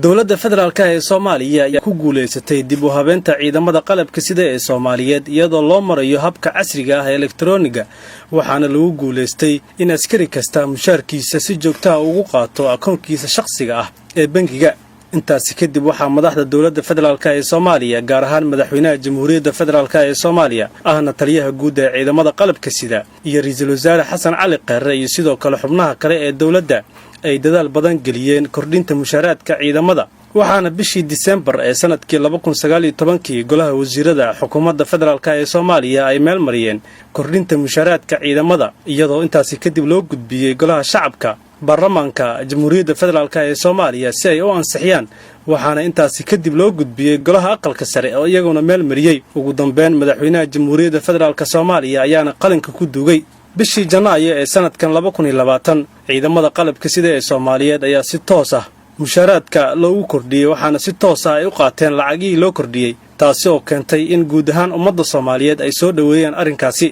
dowladda federaalka ee Soomaaliya ayaa ku guuleysatay dib u habeynta ciidamada qalabka sida ee Soomaaliyeed iyadoo loo marayo habka casriga ah ee elektarooniga waxaana lagu guuleystay in askari kasta mushaarkiisa si joogto ah ugu qaato akoonkiisa shakhsiga ah ee bangiga intaas kadib waxaa madaxda dowladda federaalka ee Soomaaliya gaar ahaan madaxweynaha jamhuuriyadda federaalka ee Soomaaliya ahna taliyaha guud ee ciidamada qalabka sida iyo ra'iisul wasaare Xasan Cali Qare iyo sidoo kale xubnaha kale ee dowladda ay dadaal badan geliyeen kordhinta mushaaraadka ciidamada waxaana bishii December ee sanadkii 2019 golaha wasiirada xukuumadda federaalka ee Soomaaliya ay meel mariyeen kordhinta mushaaraadka ciidamada iyadoo intaas kadib loo gudbiyay golaha shacabka baarlamaanka jamhuuriyadda federaalka ee Soomaaliya si ay u ansixiyaan waxaana intaas kadib loo gudbiyay golaha aqalka sare oo iyaguna meel mariyay ugu dambeyn madaxweynaha jamhuuriyadda federaalka Soomaaliya ayaana qalinka ku duugay bishii Janaayo ee sanadkan 2020 ciidamada qalabka sida ee Soomaaliyeed ayaa si toos ah mushaaraadka loogu kordhiyay waxaana si toos ah ay u qaateen lacagii loo kordhiyay taasi oo keentay in guud ahaan ummadda Soomaaliyeed ay soo dhaweeyaan arrinkaasi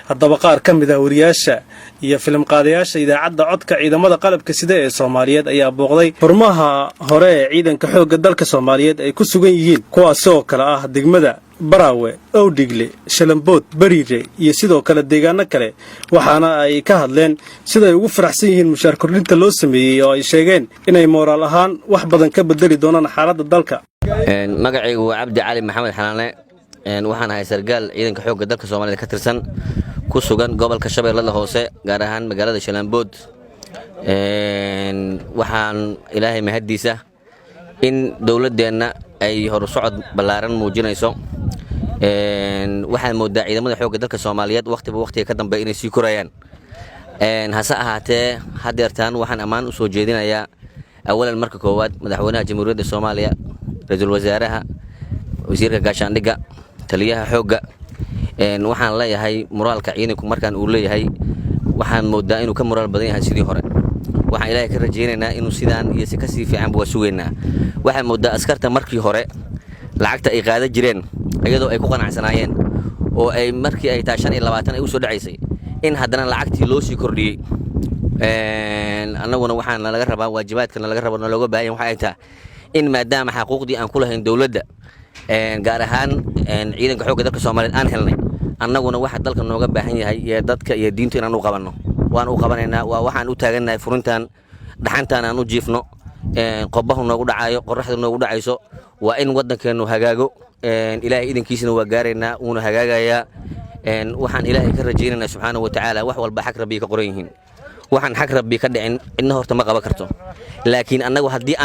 haddaba qaar ka mid ah wariyaasha iyo filim qaadayaasha idaacadda codka ciidamada qalabka sida ee Soomaaliyeed ayaa booqday xarumaha hore ee ciidanka xoogga dalka Soomaaliyeed ay ku sugan yihiin kuwaas oo kala ah degmada Barawe, Owdigle, Shalambood, Bariire iyo sidoo kale deegaano kale waxaana ay ka hadleen sida ay ugu faraxsan yihiin mushaar kordhinta loo sameeyay oo ay sheegeen inay moraal ahaan wax badan ka bedeli doonaan xaaladda dalka. magacaygu waa Cabdi Cali Maxamed Xanaane waxaan ahay sargaal ciidanka xoogga dalka Soomaaliyeed ka tirsan ku sugan gobolka Shabeellaha Hoose gaar ahaan magaalada Shalambood waxaan Ilaahay mahadiisa in dawladdeena ay horusocod ballaaran muujinayso waxaan moodaa ciidamada xoogga dalka Soomaaliyeed waqtiga ka dambeeyay inay sii korayaan hase ahaatee hadeertaan waxaan ammaan u soo jeedinayaa awalan marka koowaad madaxweynaha jamhuuriyadda Soomaaliya ra'iisul wasaaraha wasiirka gaashaandhigga taliyaha xoogga waxaan leeyahay moraalka ciidanku markaan uu leeyahay waxaan moodaa inuu ka moraal badan yahay sidii hore waxaan Ilaahay ka rajaynaynaa inuu sidaan iyo si ka sii fiican buu sugeynaa waxaan moodaa askarta markii hore lacagta ay qaada jireen iyadoo ay ku qanacsanaayeen oo ay markii ay taa 25 ay u soo dhacaysay in haddana lacagtii loo sii kordhiyay annaguna waxaan laga rabaa waajibaadkana laga rabo looga baahan waxa ay tahay in maadaama xuquuqdii aan ku lahayn dawladda gaar ahaan ciidanka xoogga dalka Soomaaliyeed aan helnay annaguna waxa dalka nooga baahan yahay iyo dadka iyo diinta inaan u qabanno waan u qabanaynaa waxaan u taaganahay furintan dhaxantan aan u jiifno qobahu noogu dhacayo qorraxdu noogu dhacayso waa in wadankeenu hagaago Ilaahay idinkiisana waa gaareynaa uuna hagaagayaa waxaan Ilaahay ka rajaynaynaa subxaanahu wa ta'aala wax walba xaq rabbi ka qoran yihiin waxaan xaq rabbi ka dhicin cidna horta ma qaban karto laakiin annagu haddii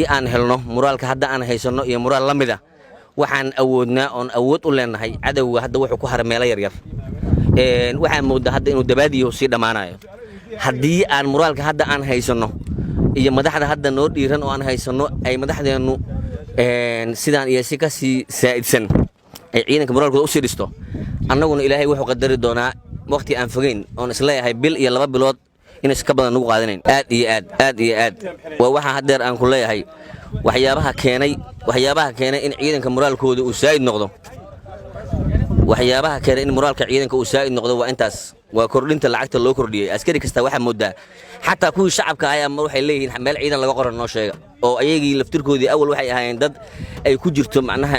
aan helno moraalka hadda aan haysano iyo moraal la mid ah waxaan awoodnaa oon awood u leenahay cadawga hadda wuxuu ku harmeelo yar yar waxaan moodaa hadda inuu dabaadiyo sii dhamaanayo haddii aan moraalka hadda aan haysano iyo madaxda hadda noo dhiiran oo aan haysano ay madaxdeenu sidaan iyo si ka sii saa'idsan ay ciidanka moraalkooda u sii dhisto annaguna Ilaahay wuxuu qadari doonaa waqti aan fogeyn oon isleeyahay bil iyo 2 bilood in iska badan ugu qaadanayn aad iyo aad waa waxa hadeer aan ku leeyahay waxyaabaha keenay in ciidanka moraalkooda uu saa'id noqdo waxyaabaha keenay in moraalka ciidanka uu saa'id noqdo waa intaas waa kordhinta lacagta loo kordhiyay askari kasta waxa moodaa xataa kuwii shacabka ayaa waxay leeyihiin meel ciidan laga qoran noo sheega oo ayagii laftirkoodii awal waxay ahaayeen dad ay ku jirto macnaha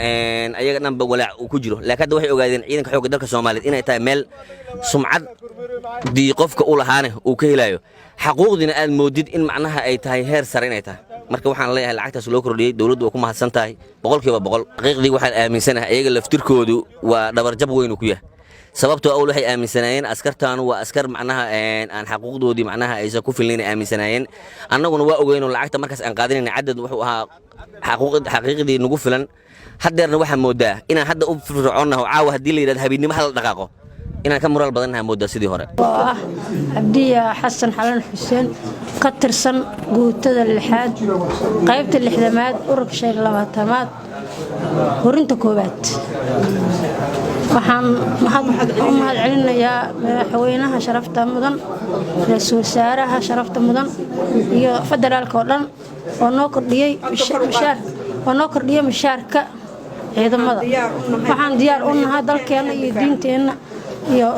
ayaga dhanba walaac uu ku jiro laakiin hadda waxay ogaadeen ciidanka xoogga dalka Soomaaliyeed inay tahay meel sumcad dii qofka u lahaane uu ka helayo xaquuqdina aad moodid in macnaha ay tahay heer sare inay tahay marka waxaan leeyahay lacagtaas loo kordhiyay dawladdu waa ku mahadsan tahay 100% xaqiiqdii waxaan aaminsanahay ayaga laftirkoodu waa dhabarjab weyn ku yahay sababtoo awal waxay aaminsanaayeen askartaanu waa askar macnaha aan xaquuqdoodii macnaha aysan ku filnayn aaminsanaayeen annaguna waa ogeyn oo lacagta markaas aan qaadanayna cadad wuxuu ahaa xaqiiqdii nagu filan hadeerna waxa moodaa inaan hadda u fircoonnahay caawa hadii la yiraahdo habeenimo hal dhaqaaqo inaan ka moraal badanahay moodaa sidii hore Abdiya Xasan Xalan Xuseen ka tirsan guutada 6aad qaybta 6aad ururka 20aad horinta koobaad waxaan mahad celinayaa madaxweynaha sharafta mudan ra'iisul wasaaraha sharafta mudan iyo federaalka oo dhan oo noo kordhiyay mushaarka ciidamada waxaan diyaar u nahay dalkeena iyo diinteena iyo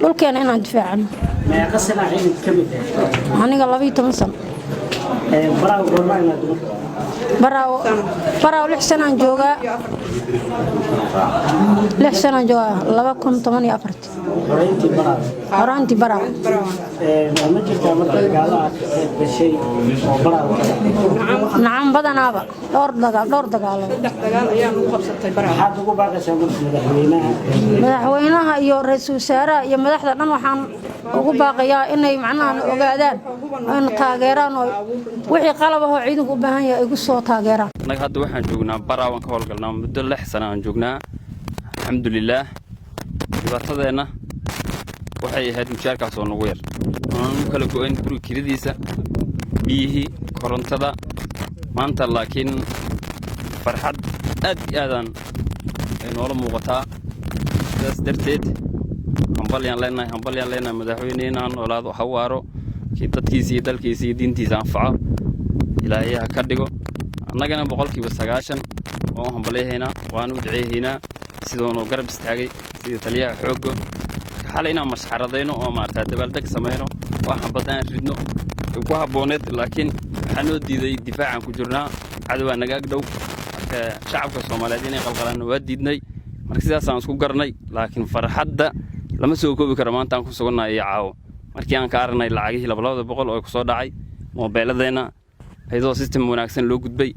dhulkeena inaan difaacano aniga 12 sano براو لحسن عن جوجا لحسن عن جوجا لبكم 84 هرانتي براو نعم بدنا دور دقال madaxweynaha iyo ra'iisul wasaaraha iyo madaxda dhan waxaan ugu baaqayaa inay macnaha ogaadaan in taageeraan oo wixii qalab ah oo ciidanku u baahan yahay ay ku soo taageeraan anaga hadda waxaan joognaa baraawan ka howlgalnaa muddo 6 sano aan joognaa alxamdulillaah dhibaatadeena waxay ahayd mushaarkaas oo nagu yar aan kala go'ayn guriga kiradiisa biyihii korontada maanta laakiin farxad aad iyo aadaan ay noola muuqataa sidaas darteed hambalyaan leenahay madaxweynaha noolaado ha waaro kii dadkiisa iyo dalkiisa iyo diintiisa anfaco ilaahay ha ka dhigo annagana 9% oo hambalyaheena waan u duceeynaa sidoo garab istaagay sida taliyaha xoogga xalayna masxaradayno oo maarta dabaaldeg sameeyno waxaan badaan ridno ku habooneed laakiin waxaan oo diiday difaacan ku jirnaa cadawga naga agdhow shacabka Soomaaliyeed inay qalqalaan waa diidnay marka sidaas aan isku garnay laakiin farxadda lama soo koobi karo maanta aan ku sugannahay caawo markii aan ka aragnay lacagihii 200 oo ku soo dhacay moobiladeena ayadoo system wanaagsan loo gudbay